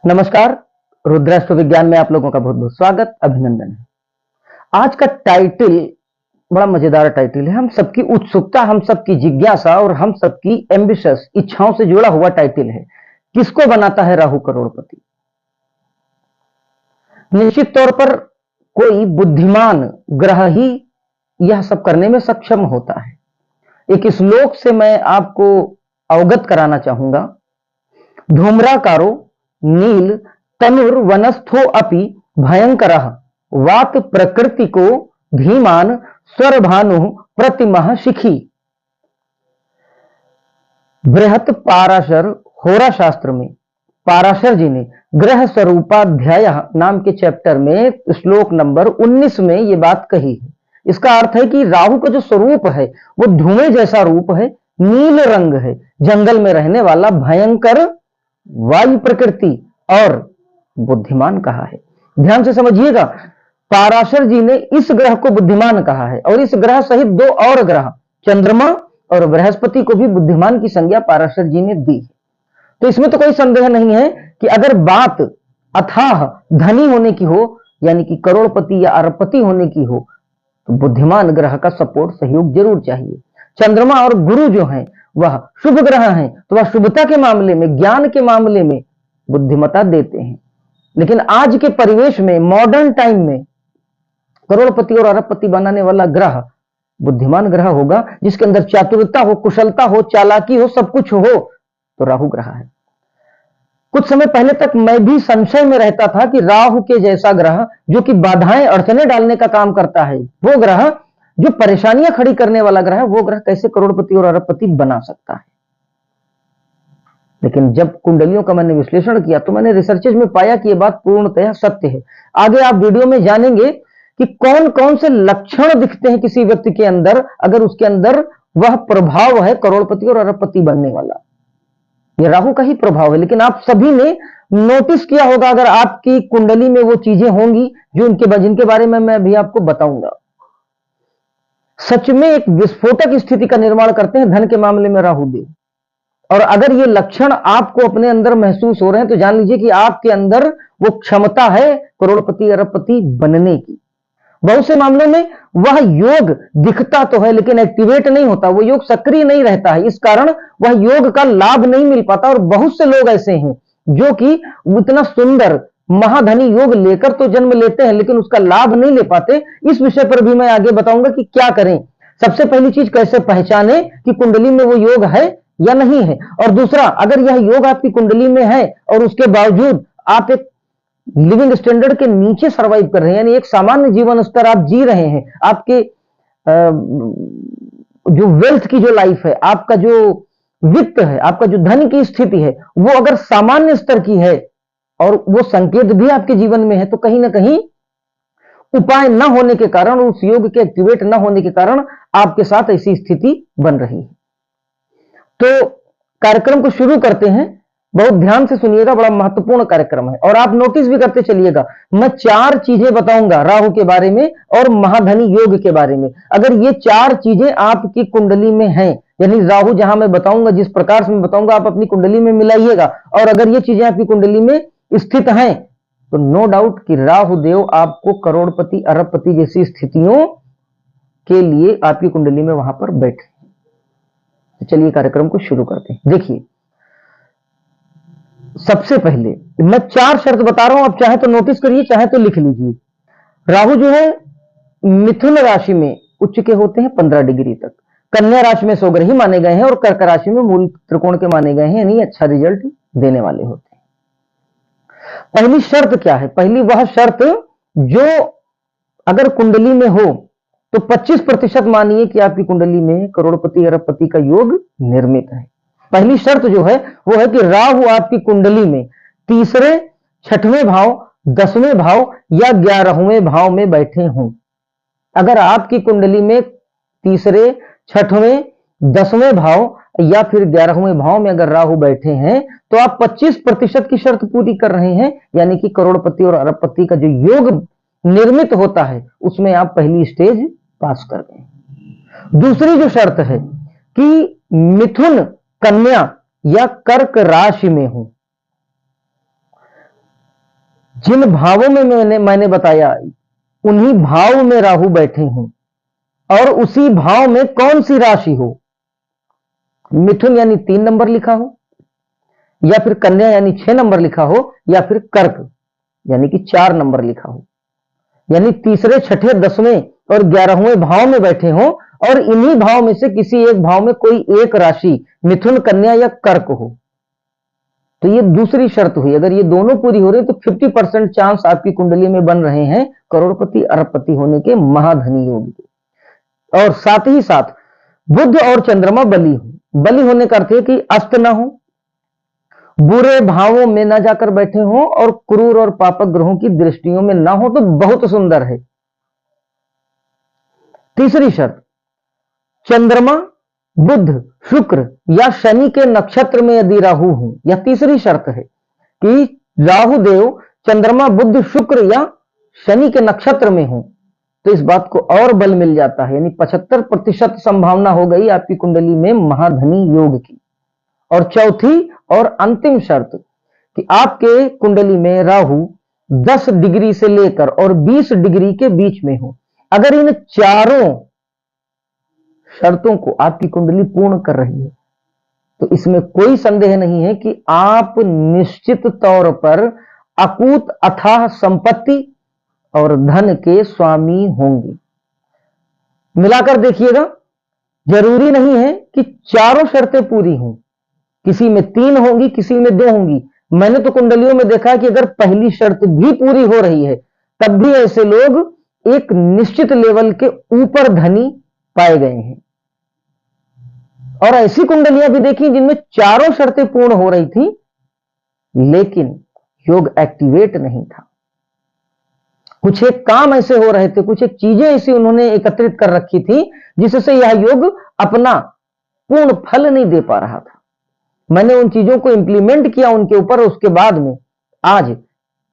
नमस्कार। रुद्राष्ट्र विज्ञान में आप लोगों का बहुत बहुत स्वागत, अभिनंदन है। आज का टाइटल बड़ा मजेदार टाइटल है। हम सबकी उत्सुकता, हम सबकी जिज्ञासा और हम सबकी एम्बिशस इच्छाओं से जुड़ा हुआ टाइटल है। किसको बनाता है राहु करोड़पति? निश्चित तौर पर कोई बुद्धिमान ग्रह ही यह सब करने में सक्षम होता है। एक श्लोक से मैं आपको अवगत कराना चाहूंगा। धूम्राकारो नील तनुर वनस्थो अपि भयंकरः वात प्रकृति को धीमान स्वर भानु प्रतिमह शिखी। बृहत पाराशर होरा शास्त्र में पाराशर जी ने ग्रह स्वरूपाध्याय नाम के चैप्टर में श्लोक नंबर 19 में यह बात कही है। इसका अर्थ है कि राहु का जो स्वरूप है वो धुएं जैसा रूप है, नील रंग है, जंगल में रहने वाला भयंकर वायु प्रकृति और बुद्धिमान कहा है। ध्यान से समझिएगा, पाराशर जी ने इस ग्रह को बुद्धिमान कहा है और इस ग्रह सहित दो और ग्रह चंद्रमा और बृहस्पति को भी बुद्धिमान की संज्ञा पाराशर जी ने दी है। तो इसमें तो कोई संदेह नहीं है कि अगर बात अथाह धनी होने की हो, यानी कि करोड़पति या अरबपति होने की हो, तो बुद्धिमान ग्रह का सपोर्ट, सहयोग जरूर चाहिए। चंद्रमा और गुरु जो हैं वह शुभ ग्रह हैं, तो वह शुभता के मामले में, ज्ञान के मामले में बुद्धिमता देते हैं। लेकिन आज के परिवेश में, मॉडर्न टाइम में, करोड़पति और अरबपति बनाने वाला ग्रह बुद्धिमान ग्रह होगा, जिसके अंदर चातुरता हो, कुशलता हो, चालाकी हो, सब कुछ हो, तो राहु ग्रह है। कुछ समय पहले तक मैं भी संशय में रहता था कि राहु के जैसा ग्रह जो कि बाधाएं, अड़चने डालने का काम करता है, वो ग्रह जो परेशानियां खड़ी करने वाला ग्रह, वो ग्रह कैसे करोड़पति और अरबपति बना सकता है। लेकिन जब कुंडलियों का मैंने विश्लेषण किया तो मैंने रिसर्चेज में पाया कि यह बात पूर्णतः सत्य है। आगे आप वीडियो में जानेंगे कि कौन कौन से लक्षण दिखते हैं किसी व्यक्ति के अंदर, अगर उसके अंदर वह प्रभाव है करोड़पति और अरबपति बनने वाला। यह राहु का ही प्रभाव है। लेकिन आप सभी ने नोटिस किया होगा, अगर आपकी कुंडली में वो चीजें होंगी जिनके बारे में मैं अभी आपको बताऊंगा, सच में एक विस्फोटक स्थिति का निर्माण करते हैं धन के मामले में राहु देव। और अगर ये लक्षण आपको अपने अंदर महसूस हो रहे हैं तो जान लीजिए कि आपके अंदर वो क्षमता है करोड़पति अरबपति बनने की। बहुत से मामलों में वह योग दिखता तो है लेकिन एक्टिवेट नहीं होता, वो योग सक्रिय नहीं रहता है, इस कारण वह योग का लाभ नहीं मिल पाता। और बहुत से लोग ऐसे हैं जो कि इतना सुंदर महाधनी योग लेकर तो जन्म लेते हैं लेकिन उसका लाभ नहीं ले पाते। इस विषय पर भी मैं आगे बताऊंगा कि क्या करें। सबसे पहली चीज, कैसे पहचाने कि कुंडली में वो योग है या नहीं है। और दूसरा, अगर यह योग आपकी कुंडली में है और उसके बावजूद आप एक लिविंग स्टैंडर्ड के नीचे सरवाइव कर रहे हैं, यानी एक सामान्य जीवन स्तर आप जी रहे हैं, आपके जो वेल्थ की जो लाइफ है, आपका जो वित्त है, आपका जो धन की स्थिति है, वो अगर सामान्य स्तर की है और वो संकेत भी आपके जीवन में है, तो कहीं ना कहीं उपाय न होने के कारण, उस योग के एक्टिवेट न होने के कारण आपके साथ ऐसी स्थिति बन रही है। तो कार्यक्रम को शुरू करते हैं। बहुत ध्यान से सुनिएगा, बड़ा महत्वपूर्ण कार्यक्रम है और आप नोटिस भी करते चलिएगा। मैं 4 चीजें बताऊंगा राहु के बारे में और महाधनी योग के बारे में। अगर ये 4 चीजें आपकी कुंडली में हैं, यानी राहु जहां मैं बताऊंगा, जिस प्रकार से मैं बताऊंगा, आप अपनी कुंडली में मिलाइएगा, और अगर ये चीजें आपकी कुंडली में स्थित हैं तो नो डाउट कि राहु देव आपको करोड़पति अरबपति जैसी स्थितियों के लिए आपकी कुंडली में वहां पर बैठे। तो चलिए कार्यक्रम को शुरू करते हैं। देखिए, सबसे पहले मैं 4 शर्त बता रहा हूं, आप चाहे तो नोटिस करिए, चाहे तो लिख लीजिए। राहु जो है मिथुन राशि में उच्च के होते हैं 15 डिग्री तक, कन्या राशि में स्वग्रही माने गए हैं और कर्क राशि में मूल त्रिकोण के माने गए हैं, यानी अच्छा रिजल्ट देने वाले होते हैं। पहली शर्त क्या है? पहली वह शर्त जो अगर कुंडली में हो तो 25% मानिए कि आपकी कुंडली में करोड़पति अरबपति का योग निर्मित है। पहली शर्त जो है वो है कि राहु आपकी कुंडली में तीसरे, छठवें भाव, 10वें भाव या 11वें भाव में बैठे हों। अगर आपकी कुंडली में तीसरे, छठवें, 10वें भाव या फिर 11वें भाव में अगर राहु बैठे हैं तो आप 25% की शर्त पूरी कर रहे हैं, यानी कि करोड़पति और अरबपति का जो योग निर्मित होता है उसमें आप पहली स्टेज पास कर गए। दूसरी जो शर्त है कि मिथुन, कन्या या कर्क राशि में हो। जिन भावों में मैंने बताया, उन्हीं भाव में राहु बैठे हों और उसी भाव में कौन सी राशि हो, मिथुन यानी 3 नंबर लिखा हो, या फिर कन्या यानी 6 नंबर लिखा हो, या फिर कर्क यानी कि 4 नंबर लिखा हो, यानी तीसरे, छठे, 10वें और 11वें भाव में बैठे हों और इन्हीं भाव में से किसी एक भाव में कोई एक राशि मिथुन, कन्या या कर्क हो, तो ये दूसरी शर्त हुई। अगर ये दोनों पूरी हो रही तो 50% चांस आपकी कुंडली में बन रहे हैं करोड़पति अरबपति होने के, महाधनी योग के। और साथ ही साथ बुध और चंद्रमा बली हो। बली होने का अर्थ है कि अस्त ना हो, बुरे भावों में ना जाकर बैठे हो और क्रूर और पापक ग्रहों की दृष्टियों में ना हो, तो बहुत सुंदर है। तीसरी शर्त, चंद्रमा, बुध, शुक्र या शनि के नक्षत्र में यदि राहु हो, या तीसरी शर्त है कि राहु देव चंद्रमा, बुध, शुक्र या शनि के नक्षत्र में हो, तो इस बात को और बल मिल जाता है, यानी 75% संभावना हो गई आपकी कुंडली में महाधनी योग की। और चौथी और अंतिम शर्त कि आपके कुंडली में राहु 10 डिग्री से लेकर और 20 डिग्री के बीच में हो। अगर इन चारों शर्तों को आपकी कुंडली पूर्ण कर रही है तो इसमें कोई संदेह नहीं है कि आप निश्चित तौर पर अकूत अथाह संपत्ति और धन के स्वामी होंगे। मिलाकर देखिएगा, जरूरी नहीं है कि चारों शर्तें पूरी हों, किसी में 3 होंगी, किसी में 2 होंगी। मैंने तो कुंडलियों में देखा कि अगर पहली शर्त भी पूरी हो रही है तब भी ऐसे लोग एक निश्चित लेवल के ऊपर धनी पाए गए हैं। और ऐसी कुंडलियां भी देखी जिनमें चारों शर्तें पूर्ण हो रही थी लेकिन योग एक्टिवेट नहीं था। कुछ एक काम ऐसे हो रहे थे, कुछ एक चीजें ऐसी उन्होंने एकत्रित कर रखी थी जिससे यह योग अपना पूर्ण फल नहीं दे पा रहा था। मैंने उन चीजों को इंप्लीमेंट किया उनके ऊपर, उसके बाद में आज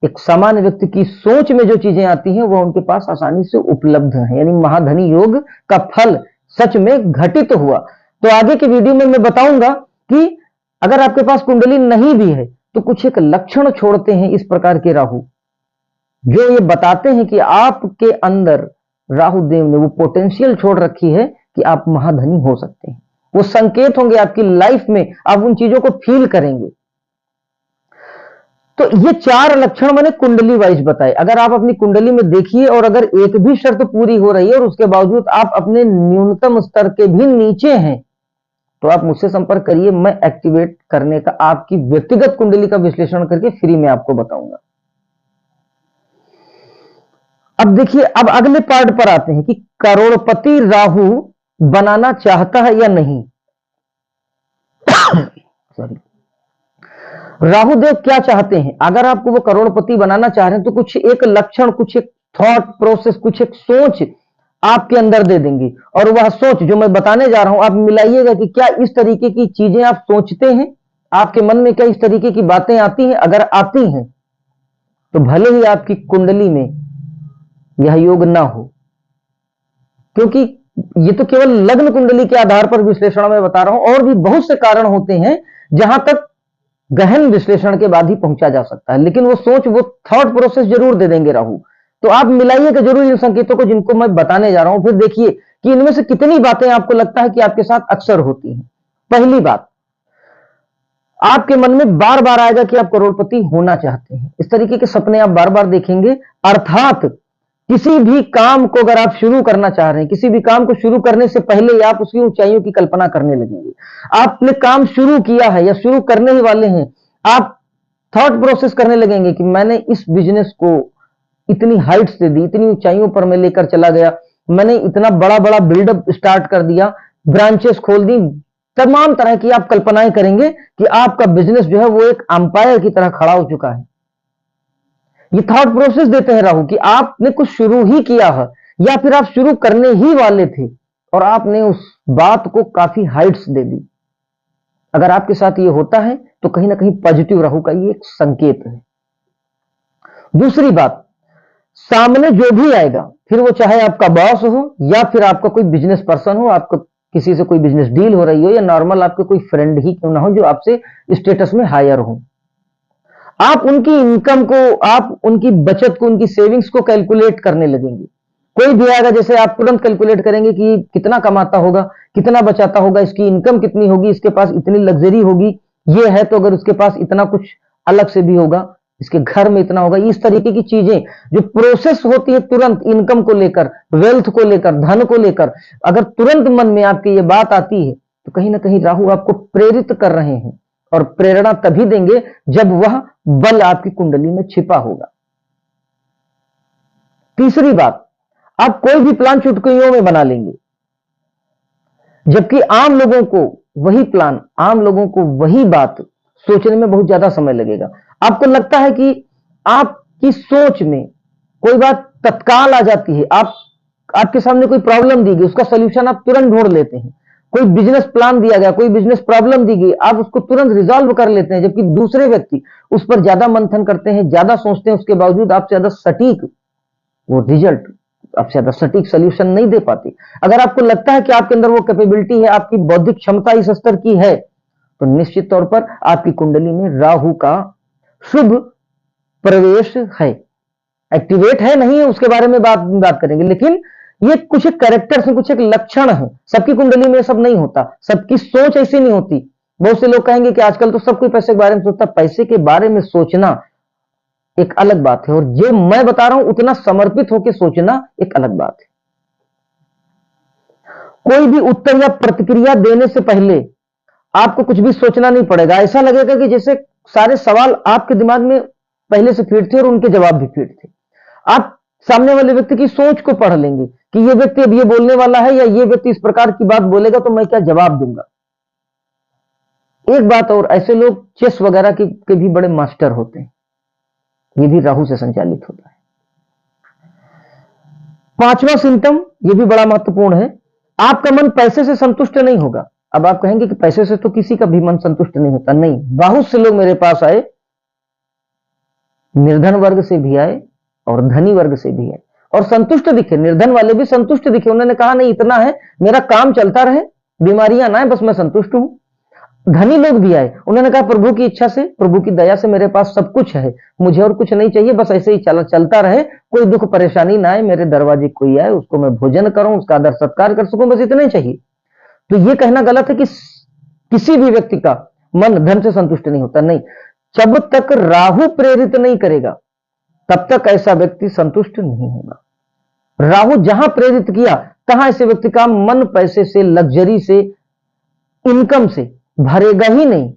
एक सामान्य व्यक्ति की सोच में जो चीजें आती हैं वह उनके पास आसानी से उपलब्ध है, यानी महाधनी योग का फल सच में घटित हुआ। तो आगे की वीडियो में मैं बताऊंगा कि अगर आपके पास कुंडली नहीं भी है तो कुछ एक लक्षण छोड़ते हैं इस प्रकार के राहु, जो ये बताते हैं कि आपके अंदर राहु देव ने वो पोटेंशियल छोड़ रखी है कि आप महाधनी हो सकते हैं। वो संकेत होंगे आपकी लाइफ में, आप उन चीजों को फील करेंगे। तो ये 4 लक्षण मैंने कुंडली वाइज बताए। अगर आप अपनी कुंडली में देखिए और अगर एक भी शर्त पूरी हो रही है और उसके बावजूद आप अपने न्यूनतम स्तर के भी नीचे हैं तो आप मुझसे संपर्क करिए, मैं एक्टिवेट करने का, आपकी व्यक्तिगत कुंडली का विश्लेषण करके फ्री में आपको बताऊंगा। अब देखिए, अब अगले पार्ट पर आते हैं कि करोड़पति राहु बनाना चाहता है या नहीं। सॉरी, राहु देव क्या चाहते हैं? अगर आपको वो करोड़पति बनाना चाह रहे हैं तो कुछ एक लक्षण, कुछ एक थॉट प्रोसेस, कुछ एक सोच आपके अंदर दे देंगे। और वह सोच जो मैं बताने जा रहा हूं आप मिलाइएगा कि क्या इस तरीके की चीजें आप सोचते हैं, आपके मन में क्या इस तरीके की बातें आती हैं। अगर आती हैं तो भले ही आपकी कुंडली में यह योग ना हो, क्योंकि ये तो केवल लग्न कुंडली के आधार पर विश्लेषण में बता रहा हूं, और भी बहुत से कारण होते हैं जहां तक गहन विश्लेषण के बाद ही पहुंचा जा सकता है। लेकिन वो सोच, वो थॉट प्रोसेस जरूर दे देंगे राहु। तो आप मिलाइएगा जरूर इन संकेतों को जिनको मैं बताने जा रहा हूं, फिर देखिए कि इनमें से कितनी बातें आपको लगता है कि आपके साथ अक्सर होती हैं। पहली बात, आपके मन में बार बार आएगा कि आप करोड़पति होना चाहते हैं। इस तरीके के सपने आप बार बार देखेंगे। अर्थात किसी भी काम को अगर आप शुरू करना चाह रहे हैं, किसी भी काम को शुरू करने से पहले ही आप उसकी ऊंचाइयों की कल्पना करने लगेंगे। आपने काम शुरू किया है या शुरू करने ही वाले हैं, आप थॉट प्रोसेस करने लगेंगे कि मैंने इस बिजनेस को इतनी हाइट्स दे दी, इतनी ऊंचाइयों पर मैं लेकर चला गया, मैंने इतना बड़ा बड़ा बिल्डअप स्टार्ट कर दिया, ब्रांचेस खोल दी, तमाम तरह की आप कल्पनाएं करेंगे कि आपका बिजनेस जो है वो एक अंपायर की तरह खड़ा हो चुका है। ये थॉट प्रोसेस देते हैं राहु कि आपने कुछ शुरू ही किया है या फिर आप शुरू करने ही वाले थे और आपने उस बात को काफी हाइट्स दे दी। अगर आपके साथ ये होता है तो कहीं ना कहीं पॉजिटिव राहु का ये एक संकेत है। दूसरी बात, सामने जो भी आएगा, फिर वो चाहे आपका बॉस हो या फिर आपका कोई बिजनेस पर्सन हो, आपको किसी से कोई बिजनेस डील हो रही हो, या नॉर्मल आपके कोई फ्रेंड ही क्यों ना हो जो आपसे स्टेटस में हायर हो, आप उनकी इनकम को, आप उनकी बचत को, उनकी सेविंग्स को कैलकुलेट करने लगेंगे। कोई भी आएगा, जैसे आप तुरंत कैलकुलेट करेंगे कि कितना कमाता होगा, कितना बचाता होगा, इसकी इनकम कितनी होगी, इसके पास इतनी लग्जरी होगी, ये है तो अगर उसके पास इतना कुछ अलग से भी होगा, इसके घर में इतना होगा। इस तरीके की चीजें जो प्रोसेस होती है तुरंत इनकम को लेकर, वेल्थ को लेकर, धन को लेकर, अगर तुरंत मन में आपकी ये बात आती है तो कहीं ना कहीं राहु आपको प्रेरित कर रहे हैं, और प्रेरणा तभी देंगे जब वह बल आपकी कुंडली में छिपा होगा। तीसरी बात, आप कोई भी प्लान चुटकियों में बना लेंगे, जबकि आम लोगों को वही प्लान, आम लोगों को वही बात सोचने में बहुत ज्यादा समय लगेगा। आपको लगता है कि आपकी सोच में कोई बात तत्काल आ जाती है, आपके सामने कोई प्रॉब्लम दी गई, उसका सॉल्यूशन आप तुरंत ढूंढ लेते हैं। कोई बिजनेस प्लान दिया गया, कोई बिजनेस प्रॉब्लम दी गई, आप उसको तुरंत रिजॉल्व कर लेते हैं, जबकि दूसरे व्यक्ति उस पर ज्यादा मंथन करते हैं, ज्यादा सोचते हैं, उसके बावजूद आपसे ज्यादा सटीक वो रिजल्ट, आपसे ज्यादा सटीक सोल्यूशन नहीं दे पाती। अगर आपको लगता है कि आपके अंदर वो कैपेबिलिटी है, आपकी बौद्धिक क्षमता इस स्तर की है, तो निश्चित तौर पर आपकी कुंडली में राहु का शुभ प्रवेश है। एक्टिवेट है नहीं है उसके बारे में बात करेंगे, लेकिन ये कुछ एक कैरेक्टर्स हैं, कुछ एक लक्षण है। सबकी कुंडली में सब नहीं होता, सबकी सोच ऐसी नहीं होती। बहुत से लोग कहेंगे कि आजकल तो सब कोई पैसे के बारे में सोचता। पैसे के बारे में सोचना एक अलग बात है, और जो मैं बता रहा हूं उतना समर्पित होकर सोचना एक अलग बात है। कोई भी उत्तर या प्रतिक्रिया देने से पहले आपको कुछ भी सोचना नहीं पड़ेगा। ऐसा लगेगा कि जैसे सारे सवाल आपके दिमाग में पहले से फीड थे और उनके जवाब भी फीड थे। आप सामने वाले व्यक्ति की सोच को पढ़ लेंगे कि ये व्यक्ति अब ये बोलने वाला है, या ये व्यक्ति इस प्रकार की बात बोलेगा तो मैं क्या जवाब दूंगा। एक बात और, ऐसे लोग चेस वगैरह के भी बड़े मास्टर होते हैं, ये भी राहु से संचालित होता है। पांचवा सिम्टम, ये भी बड़ा महत्वपूर्ण है, आपका मन पैसे से संतुष्ट नहीं होगा। अब आप कहेंगे कि पैसे से तो किसी का भी मन संतुष्ट नहीं होता। नहीं, बहुत से लोग मेरे पास आए, निर्धन वर्ग से भी आए और धनी वर्ग से भी आए, और संतुष्ट दिखे। निर्धन वाले भी संतुष्ट दिखे, उन्होंने कहा नहीं इतना है, मेरा काम चलता रहे, बीमारियां ना आए, बस मैं संतुष्ट हूं। धनी लोग भी आए, उन्होंने कहा प्रभु की इच्छा से, प्रभु की दया से मेरे पास सब कुछ है, मुझे और कुछ नहीं चाहिए, बस ऐसे ही चलता रहे, कोई दुख परेशानी ना आए, मेरे दरवाजे कोई आए उसको मैं भोजन करूं, उसका आदर सत्कार कर सकूं, बस इतना ही चाहिए। तो ये कहना गलत है कि किसी भी व्यक्ति का मन धन से संतुष्ट नहीं होता। नहीं, जब तक राहु प्रेरित नहीं करेगा तब तक ऐसा व्यक्ति संतुष्ट नहीं होगा। राहु जहां प्रेरित किया तहां ऐसे व्यक्ति का मन पैसे से, लग्जरी से, इनकम से भरेगा ही नहीं।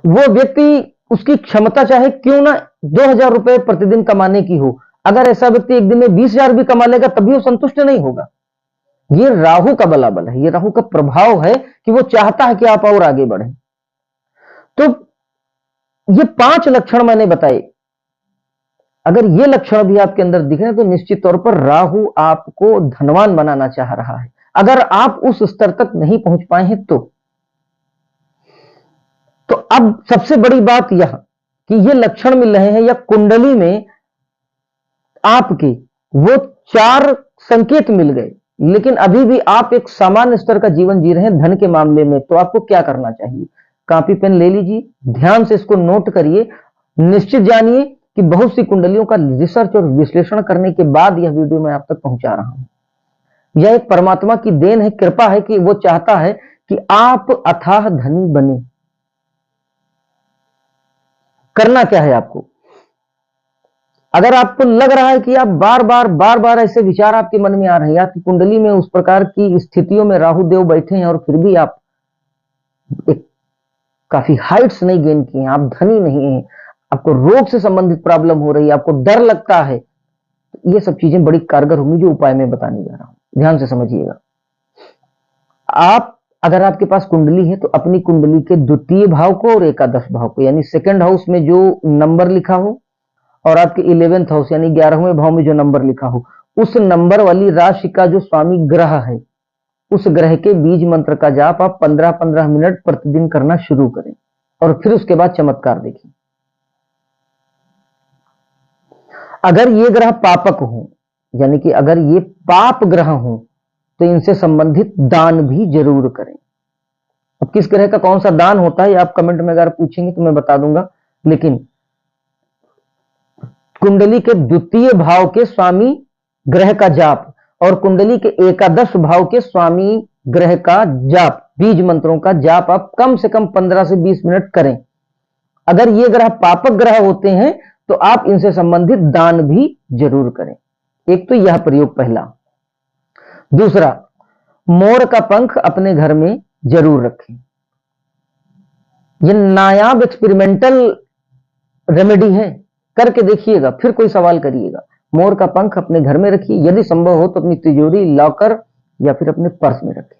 वो व्यक्ति, उसकी क्षमता चाहे क्यों ना 2000 रुपए प्रतिदिन कमाने की हो, अगर ऐसा व्यक्ति एक दिन में 20,000 भी कमा लेगा तब भी वो संतुष्ट नहीं होगा। ये राहु का बलाबल है, ये राहु का प्रभाव है कि वो चाहता है कि आप और आगे बढ़ें। तो ये 5 लक्षण मैंने बताए, अगर ये लक्षण भी आपके अंदर दिख रहे हैं तो निश्चित तौर पर राहु आपको धनवान बनाना चाह रहा है। अगर आप उस स्तर तक नहीं पहुंच पाए हैं तो अब सबसे बड़ी बात यह कि ये लक्षण मिल रहे हैं, या कुंडली में आपके वो 4 संकेत मिल गए, लेकिन अभी भी आप एक सामान्य स्तर का जीवन जी रहे हैं धन के मामले में। तो आपको क्या करना चाहिए? कॉपी पेन ले लीजिए, ध्यान से इसको नोट करिए। निश्चित जानिए कि बहुत सी कुंडलियों का रिसर्च और विश्लेषण करने के बाद यह वीडियो मैं आप तक पहुंचा रहा हूं। यह एक परमात्मा की देन है, कृपा है कि वो चाहता है कि आप अथाह धनी बने। करना क्या है आपको? अगर आपको लग रहा है कि आप बार बार ऐसे विचार आपके मन में आ रहे हैं, आपकी कुंडली में उस प्रकार की स्थितियों में राहु देव बैठे हैं और फिर भी आप एक काफी हाइट्स नहीं गेन किए हैं, आप धनी नहीं हैं, आपको रोग से संबंधित प्रॉब्लम हो रही है, आपको डर लगता है, तो ये सब चीजें बड़ी कारगर होंगी जो उपाय मैं बताने जा रहा हूं। ध्यान से समझिएगा। आप, अगर आपके पास कुंडली है तो अपनी कुंडली के द्वितीय भाव को और एकादश भाव को, यानी सेकंड हाउस में जो नंबर लिखा हो और आपके 11th हाउस यानी 11वें भाव में जो नंबर लिखा हो, उस नंबर वाली राशि का जो स्वामी ग्रह है, उस ग्रह के बीज मंत्र का जाप आप 15-15 मिनट प्रतिदिन करना शुरू करें, और फिर उसके बाद चमत्कार देखिए। अगर ये ग्रह पापक हो, यानी कि अगर ये पाप ग्रह हो, तो इनसे संबंधित दान भी जरूर करें। अब किस ग्रह का कौन सा दान होता है आप कमेंट में अगर पूछेंगे तो मैं बता दूंगा, लेकिन कुंडली के द्वितीय भाव के स्वामी ग्रह का जाप और कुंडली के एकादश भाव के स्वामी ग्रह का जाप, बीज मंत्रों का जाप आप कम से कम 15 से 20 मिनट करें। अगर ये ग्रह पापक ग्रह होते हैं तो आप इनसे संबंधित दान भी जरूर करें। एक तो यह प्रयोग पहला। दूसरा, मोर का पंख अपने घर में जरूर रखें। यह नायाब एक्सपेरिमेंटल रेमेडी है, करके देखिएगा, फिर कोई सवाल करिएगा। मोर का पंख अपने घर में रखिए, यदि संभव हो तो अपनी तिजोरी, लॉकर या फिर अपने पर्स में रखें।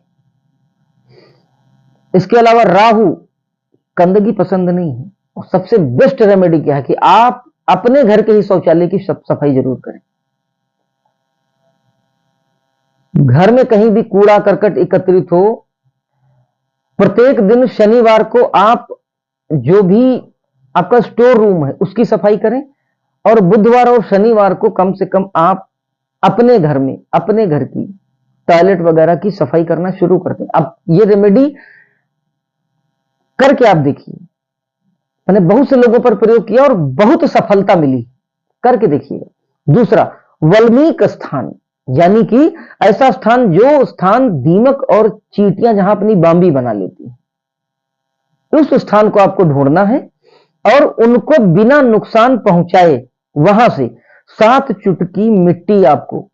इसके अलावा राहु गंदगी पसंद नहीं है, और सबसे बेस्ट रेमेडी क्या है कि आप अपने घर के ही शौचालय की सफाई जरूर करें। घर में कहीं भी कूड़ा करकट एकत्रित हो, प्रत्येक दिन शनिवार को आप जो भी आपका स्टोर रूम है उसकी सफाई करें, और बुधवार और शनिवार को कम से कम आप अपने घर में, अपने घर की टॉयलेट वगैरह की सफाई करना शुरू कर दें। अब ये रेमेडी करके आप देखिए, मैंने बहुत से लोगों पर प्रयोग किया और बहुत सफलता मिली, करके देखिएगा। दूसरा, वल्मीक स्थान, यानी कि ऐसा स्थान जो स्थान दीमक और चींटियां जहां अपनी बांबी बना लेती हैं, उस स्थान को आपको ढूंढना है और उनको बिना नुकसान पहुंचाए वहां से 7 चुटकी मिट्टी आपको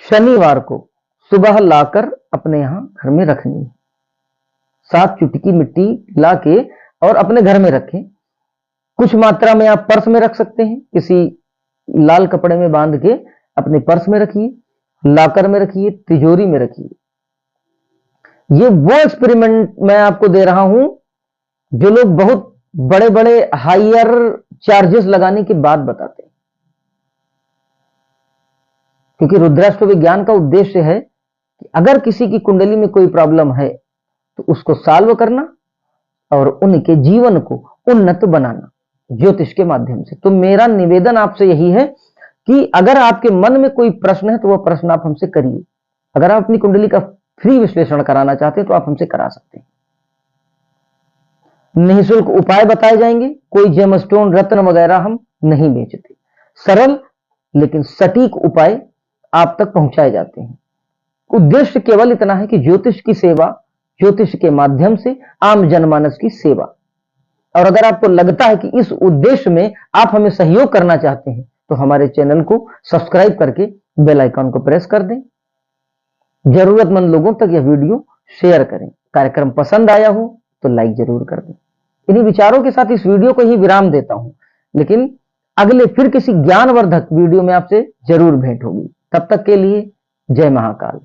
शनिवार को सुबह लाकर अपने यहां घर में रखनी है। 7 चुटकी मिट्टी लाके और अपने घर में रखें। कुछ मात्रा में आप पर्स में रख सकते हैं, किसी लाल कपड़े में बांध के अपने पर्स में रखिए, लॉकर में रखिए, तिजोरी में रखिए। ये वो एक्सपेरिमेंट मैं आपको दे रहा हूं जो लोग बहुत बड़े बड़े हायर चार्जेस लगाने की बात बताते हैं, क्योंकि रुद्राष्ट्र विज्ञान का उद्देश्य है कि अगर किसी की कुंडली में कोई प्रॉब्लम है तो उसको सॉल्व करना और उनके जीवन को उन्नत बनाना ज्योतिष के माध्यम से। तो मेरा निवेदन आपसे यही है कि अगर आपके मन में कोई प्रश्न है तो वह प्रश्न आप हमसे करिए। अगर आप अपनी कुंडली का फ्री विश्लेषण कराना चाहते हैं तो आप हमसे करा सकते हैं। निःशुल्क उपाय बताए जाएंगे, कोई जेमस्टोन रत्न वगैरह हम नहीं बेचते, सरल लेकिन सटीक उपाय आप तक पहुंचाए जाते हैं। उद्देश्य केवल इतना है कि ज्योतिष की सेवा, ज्योतिष के माध्यम से आम जनमानस की सेवा। और अगर आपको लगता है कि इस उद्देश्य में आप हमें सहयोग करना चाहते हैं तो हमारे चैनल को सब्सक्राइब करके बेल आइकन को प्रेस कर दें। जरूरतमंद लोगों तक यह वीडियो शेयर करें। कार्यक्रम पसंद आया हो तो लाइक जरूर कर दें। इन्हीं विचारों के साथ इस वीडियो को ही विराम देता हूं, लेकिन अगले फिर किसी ज्ञानवर्धक वीडियो में आपसे जरूर भेंट होगी। तब तक के लिए जय महाकाल।